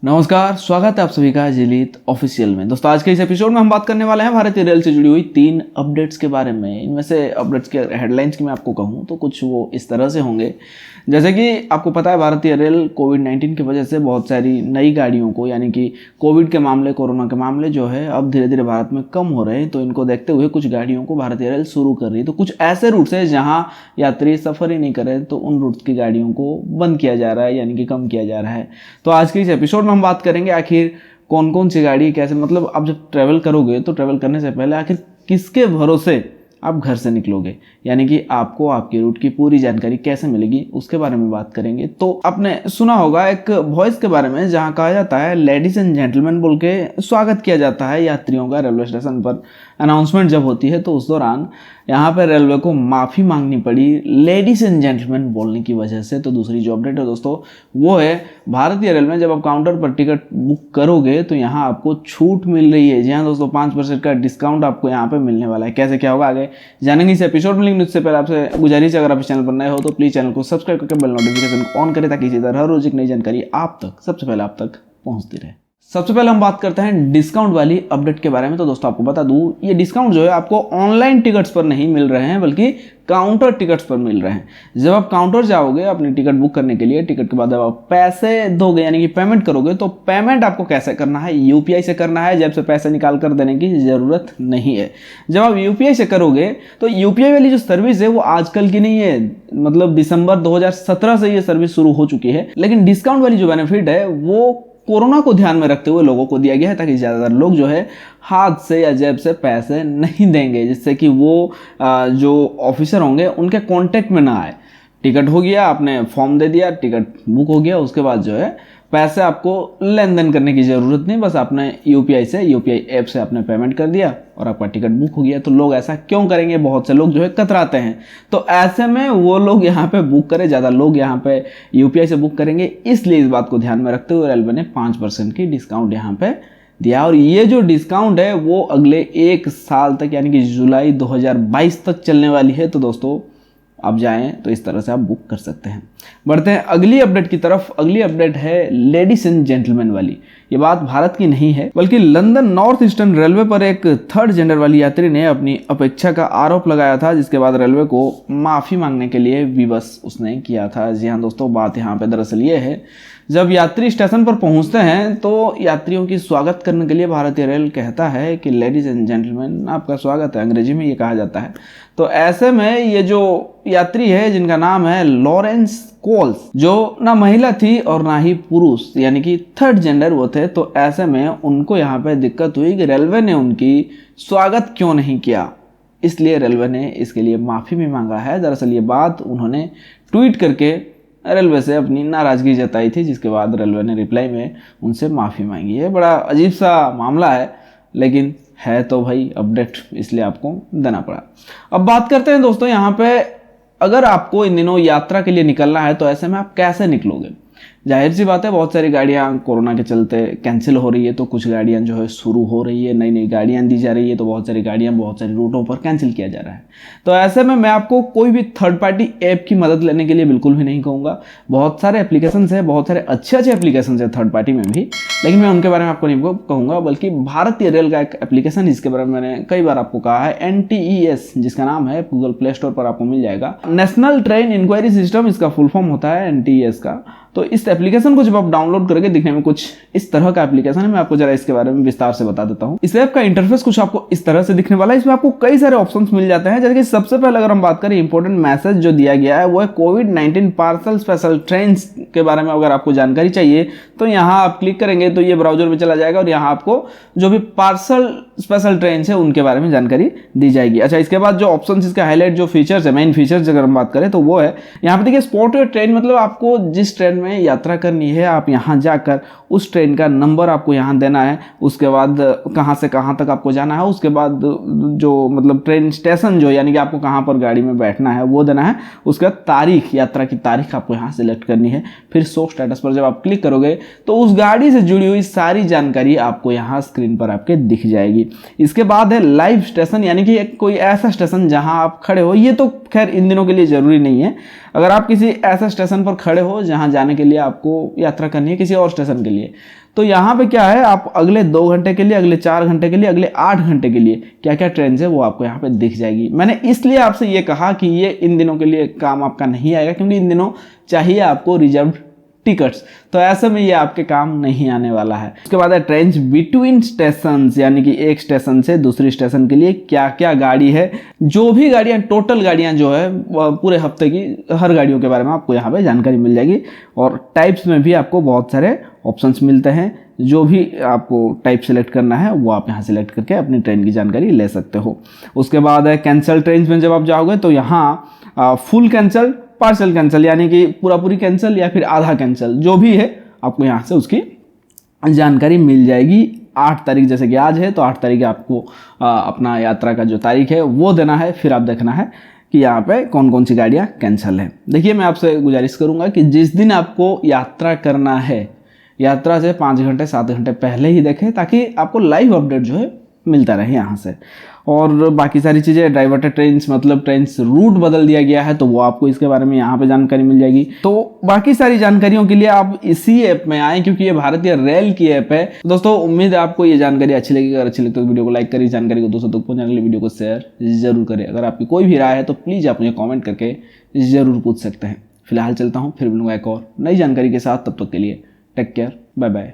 नमस्कार, स्वागत है आप सभी का जिलीत ऑफिशियल में। दोस्तों, आज के इस एपिसोड में हम बात करने वाले हैं भारतीय रेल से जुड़ी हुई 3 अपडेट्स के बारे में। इनमें से अपडेट्स के हेडलाइंस की मैं आपको कहूँ तो कुछ वो इस तरह से होंगे, जैसे कि आपको पता है भारतीय रेल कोविड-19 की वजह से बहुत सारी नई गाड़ियों को, यानी कि कोविड के मामले, कोरोना के मामले जो है अब धीरे धीरे भारत में कम हो रहे हैं। तो इनको देखते हुए कुछ गाड़ियों को भारतीय रेल शुरू कर रही है। तो कुछ ऐसे रूट्स है जहाँ यात्री सफ़र ही नहीं करें, तो उन रूट्स की गाड़ियों को बंद किया जा रहा है, यानी कि कम किया जा रहा है। तो आज के इस एपिसोड में हम बात करेंगे आखिर कौन कौन सी गाड़ी कैसे, मतलब आप जब ट्रैवल करोगे तो ट्रैवल करने से पहले आखिर किसके भरोसे आप घर से निकलोगे, यानी कि आपको आपके रूट की पूरी जानकारी कैसे मिलेगी, उसके बारे में बात करेंगे। तो आपने सुना होगा एक वॉइस के बारे में जहां कहा जाता है लेडीज एंड जेंटलमैन बोल के स्वागत किया जाता है यात्रियों का। रेलवे स्टेशन पर अनाउंसमेंट जब होती है तो उस दौरान यहाँ पर रेलवे को माफ़ी मांगनी पड़ी लेडीज एंड जेंटलमैन बोलने की वजह से। तो दूसरी जो अपडेट है दोस्तों वो है भारतीय रेल में जब आप काउंटर पर टिकट बुक करोगे तो यहाँ आपको छूट मिल रही है। जी हाँ दोस्तों, 5% का डिस्काउंट आपको यहाँ पे मिलने वाला है। कैसे क्या होगा आगे जानेंगे इस एपिसोड में, लेकिन उससे पहले आपसे गुजारिश है, अगर आप इस चैनल पर नए हो तो प्लीज़ चैनल को सब्सक्राइब करके बेल नोटिफिकेशन को ऑन करें ताकि इसी तरह हर रोज एक नई जानकारी आप तक सबसे पहले आप तक पहुँचती रहे। सबसे पहले हम बात करते हैं डिस्काउंट वाली अपडेट के बारे में। तो दोस्तों आपको बता दूं, ये डिस्काउंट जो है आपको ऑनलाइन टिकट्स पर नहीं मिल रहे हैं बल्कि काउंटर टिकट्स पर मिल रहे हैं। जब आप काउंटर जाओगे अपनी टिकट बुक करने के लिए, टिकट के बाद जब आप पैसे दोगे यानी कि पेमेंट करोगे, तो पेमेंट आपको कैसे करना है, यूपीआई से करना है। जेब से पैसे निकाल कर देने की ज़रूरत नहीं है। जब आप यूपीआई से करोगे तो यूपीआई वाली जो सर्विस है वो आजकल की नहीं है, मतलब दिसंबर 2017 से ये सर्विस शुरू हो चुकी है। लेकिन डिस्काउंट वाली जो बेनिफिट है वो कोरोना को ध्यान में रखते हुए लोगों को दिया गया है ताकि ज़्यादातर लोग जो है हाथ से या जेब से पैसे नहीं देंगे, जिससे कि वो जो ऑफिसर होंगे उनके कांटेक्ट में ना आए। टिकट हो गया, आपने फॉर्म दे दिया, टिकट बुक हो गया, उसके बाद जो है पैसे आपको लेन देन करने की ज़रूरत नहीं, बस आपने यूपीआई ऐप से आपने पेमेंट कर दिया और आपका टिकट बुक हो गया। तो लोग ऐसा क्यों करेंगे? बहुत से लोग जो है कतराते हैं, तो ऐसे में वो लोग यहाँ पे बुक करें, ज़्यादा लोग यहाँ पे यूपीआई से बुक करेंगे। इसलिए इस बात को ध्यान में रखते हुए रेलवे ने 5% की डिस्काउंट यहाँ पे दिया। और ये जो डिस्काउंट है वो अगले 1 साल तक, यानी कि जुलाई 2022 तक चलने वाली है। तो दोस्तों आप जाएं तो इस तरह से आप बुक कर सकते हैं। बढ़ते हैं अगली अपडेट की तरफ। अगली अपडेट है लेडीज एंड जेंटलमैन वाली। ये बात भारत की नहीं है बल्कि लंदन नॉर्थ ईस्टर्न रेलवे पर एक थर्ड जेंडर वाली यात्री ने अपनी अपेक्षा का आरोप लगाया था, जिसके बाद रेलवे को माफ़ी मांगने के लिए विवश उसने किया था। जी हाँ दोस्तों, बात यहाँ पे दरअसल ये है, जब यात्री स्टेशन पर पहुंचते हैं तो यात्रियों की स्वागत करने के लिए भारतीय रेल कहता है कि लेडीज एंड जेंटलमैन आपका स्वागत है, अंग्रेजी में ये कहा जाता है। तो ऐसे में ये जो यात्री है जिनका नाम है लॉरेंस कोल्स, जो ना महिला थी और ना ही पुरुष, यानी कि थर्ड जेंडर वो थे, तो ऐसे में उनको यहाँ पे दिक्कत हुई कि रेलवे ने उनकी स्वागत क्यों नहीं किया। इसलिए रेलवे ने इसके लिए माफ़ी भी मांगा है। दरअसल ये बात उन्होंने ट्वीट करके रेलवे से अपनी नाराज़गी जताई थी, जिसके बाद रेलवे ने रिप्लाई में उनसे माफ़ी मांगी है। बड़ा अजीब सा मामला है, लेकिन है तो भाई अपडेट, इसलिए आपको देना पड़ा। अब बात करते हैं दोस्तों यहाँ पे, अगर आपको इन दिनों यात्रा के लिए निकलना है तो ऐसे में आप कैसे निकलोगे। जाहिर सी बात है, बहुत सारी गाड़ियाँ कोरोना के चलते कैंसिल हो रही है, तो कुछ गाड़ियाँ जो है शुरू हो रही है, नई नई गाड़ियाँ दी जा रही है, तो बहुत सारी गाड़ियाँ बहुत सारे रूटों पर कैंसिल किया जा रहा है। तो ऐसे में मैं आपको कोई भी थर्ड पार्टी ऐप की मदद लेने के लिए बिल्कुल भी नहीं कहूँगा। बहुत सारे एप्लीकेशंस हैं, बहुत सारे अच्छे एप्लीकेशंस हैं थर्ड पार्टी में भी, लेकिन मैं उनके बारे में आपको नहीं कहूँगा, बल्कि भारतीय रेल का एक एप्लीकेशन, जिसके बारे में मैंने कई बार आपको कहा है, NTES, जिसका नाम है, गूगल प्ले स्टोर पर आपको मिल जाएगा। नेशनल ट्रेन इंक्वायरी सिस्टम इसका फुल फॉर्म होता है, NTES का। तो इस एप्लीकेशन को जब आप डाउनलोड करोगे, दिखने में कुछ इस तरह का एप्लीकेशन है। मैं आपको जरा इसके बारे में विस्तार से बता देता हूँ। इस ऐप का इंटरफेस कुछ आपको इस तरह से दिखने वाला है। इसमें आपको कई सारे ऑप्शंस मिल जाते हैं। जैसे कि सबसे पहले अगर हम बात करें, इंपॉर्टेंट मैसेज जो दिया गया है वो है कोविड-19 पार्सल स्पेशल ट्रेन के बारे में अगर आपको जानकारी चाहिए तो यहाँ आप क्लिक करेंगे तो ये ब्राउजर में चला जाएगा और यहाँ आपको जो भी पार्सल स्पेशल ट्रेन है उनके बारे में जानकारी दी जाएगी। अच्छा, इसके बाद जो ऑप्शन, इसका हाईलाइट जो फीचर्स है, मेन फीचर्स अगर हम बात करें तो वो है यहाँ पे देखिए, स्पॉट योर ट्रेन, मतलब आपको जिस ट्रेन में यात्रा करनी है आप यहाँ जाकर उस ट्रेन का नंबर आपको यहाँ देना है, उसके बाद कहाँ से कहाँ तक आपको जाना है, उसके बाद जो मतलब ट्रेन स्टेशन जो, यानी कि आपको कहाँ पर गाड़ी में बैठना है वो देना है, उसके बाद तारीख, यात्रा की तारीख आपको यहाँ सिलेक्ट करनी है। फिर शो स्टेटस पर जब आप क्लिक करोगे तो उस गाड़ी से जुड़ी हुई सारी जानकारी आपको यहाँ स्क्रीन पर आपके दिख जाएगी। इसके बाद है लाइव स्टेशन, यानी कि कोई ऐसा स्टेशन जहाँ आप खड़े हो। ये तो खैर इन दिनों के लिए ज़रूरी नहीं है। अगर आप किसी ऐसे स्टेशन पर खड़े हो जहाँ जाने के लिए आप आपको यात्रा करनी है किसी और स्टेशन के लिए, तो यहाँ पे क्या है, आप अगले 2 घंटे के लिए, अगले 4 घंटे के लिए, अगले 8 घंटे के लिए क्या क्या ट्रेन है वो आपको यहाँ पे दिख जाएगी। मैंने इसलिए आपसे ये कहा कि ये इन दिनों के लिए काम आपका नहीं आएगा, क्योंकि इन दिनों चाहिए आपको रिजर्व टिकट्स, तो ऐसे में ये आपके काम नहीं आने वाला है। उसके बाद है ट्रेन बिटवीन स्टेशन, यानी कि एक स्टेशन से दूसरी स्टेशन के लिए क्या क्या गाड़ी है, जो भी गाड़ियां, टोटल गाड़ियां जो है पूरे हफ्ते की हर गाड़ियों के बारे में आपको यहाँ पे जानकारी मिल जाएगी। और टाइप्स में भी आपको बहुत सारे ऑप्शंस मिलते हैं, जो भी आपको टाइप सेलेक्ट करना है वो आप यहाँ सेलेक्ट करके अपनी ट्रेन की जानकारी ले सकते हो। उसके बाद है कैंसल ट्रेन में जब आप जाओगे तो यहाँ फुल कैंसल, पार्सल कैंसल, यानी कि पूरा पूरी कैंसिल या फिर आधा कैंसिल, जो भी है आपको यहाँ से उसकी जानकारी मिल जाएगी। 8 तारीख जैसे कि आज है, तो 8 तारीख आपको अपना यात्रा का जो तारीख है वो देना है, फिर आप देखना है कि यहाँ पे कौन कौन सी गाड़ियाँ कैंसिल है। देखिए, मैं आपसे गुजारिश करूँगा कि जिस दिन आपको यात्रा करना है, यात्रा से 5 घंटे 7 घंटे पहले ही देखें, ताकि आपको लाइव अपडेट जो है मिलता रहे यहाँ से। और बाकी सारी चीज़ें, डाइवर्टेड ट्रेन मतलब ट्रेन रूट बदल दिया गया है, तो वो आपको इसके बारे में यहाँ पे जानकारी मिल जाएगी। तो बाकी सारी जानकारियों के लिए आप इसी ऐप में आएँ, क्योंकि ये भारतीय रेल की ऐप है। दोस्तों, उम्मीद है आपको ये जानकारी अच्छी लगेगी। अगर अच्छी लगती है तो वीडियो को लाइक करिए, जानकारी को दोस्तों तक पहुँचाने के लिए वीडियो को शेयर जरूर करें। अगर आपकी कोई भी राय है तो प्लीज़ आप मुझे कॉमेंट करके ज़रूर पूछ सकते हैं। फिलहाल चलता हूँ, फिर मिलूंगा एक और नई जानकारी के साथ। तब तक के लिए टेक केयर, बाय बाय।